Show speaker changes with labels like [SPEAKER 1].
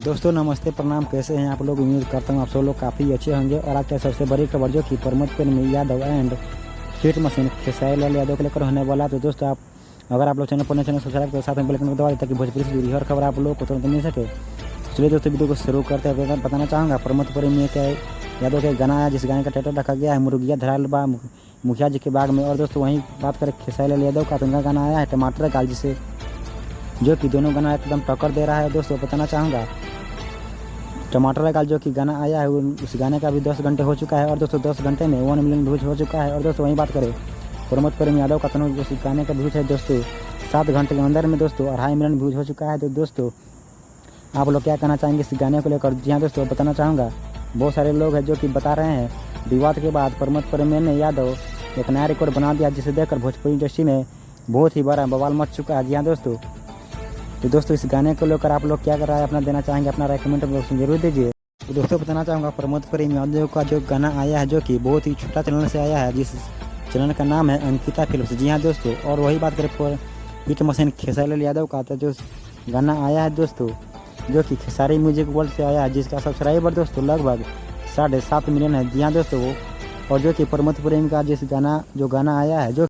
[SPEAKER 1] दोस्तों नमस्ते प्रणाम, कैसे हैं आप लोग। उम्मीद करता हूँ आप सब लोग काफ़ी अच्छे होंगे। और आज का सबसे बड़ी खबर जो कि Pramod Premi Yadav and hit machine Khesari Lal Yadav को लेकर होने वाला। तो दोस्तों अगर आप लोग चैनल पर नए चैनल सब्सक्राइब कर साथ में बेल आइकन को दबा दें ताकि भोजपुरी से जुड़ी हर खबर आप लोग को तुरंत मिल सके। चलिए दोस्तों वीडियो को शुरू करते हैं। मैं बताना चाहूँगा प्रमोद प्रेमी के यादव का गाना आया जिस गाने का टाइटल रखा गया है मुर्गिया धराल बा मुखिया जी के बाग में। और दोस्तों वहीं बात करें खेसारी लाल यादव का, तो उनका गाना आया है टमाटर काल जिसे, जो कि दोनों गाना एकदम टक्कर दे रहा है। दोस्तों बताना चाहूँगा टमाटर का जो कि गाना आया है उस गाने का भी 10 घंटे हो चुका है। और दोस्तों 10 घंटे में 1 मिलियन व्यूज हो चुका है। और दोस्तों वहीं बात करें प्रमोद प्रेमी यादव का, तो जो गाने का व्यूज है दोस्तों 7 घंटे के अंदर में दोस्तों 2.5 मिलियन व्यूज हो चुका है। तो दोस्तों आप लोग क्या कहना चाहेंगे इस गाने को लेकर। जी हाँ दोस्तों, बताना चाहूँगा बहुत सारे लोग हैं जो कि बता रहे हैं विवाद के बाद प्रमोद प्रेमी यादव एक नया रिकॉर्ड बना दिया, जिसे देखकर भोजपुरी इंडस्ट्री में बहुत ही बड़ा बवाल मच चुका है। जी हाँ दोस्तों, तो दोस्तों इस गाने को लेकर आप लोग क्या कर रहा है अपना देना चाहेंगे, अपना राय कमेंट बॉक्स में जरूर दीजिए। तो दोस्तों बताना चाहूँगा प्रमोद प्रेमी यादव का जो गाना आया है जो कि बहुत ही छोटा चैनल से आया है, जिस चैनल का नाम है अंकिता फिल्म्स। जी हाँ दोस्तों, और वही बात करें हिट मशीन खेसारी लाल यादव का, तो जो गाना आया है दोस्तों जो कि खेसारी म्यूजिक वर्ल्ड से आया है, जिसका सब्सक्राइबर दोस्तों लगभग 7.5 मिलियन है। जी हाँ दोस्तों, और जो कि प्रमोद प्रेमी का जो गाना आया है जो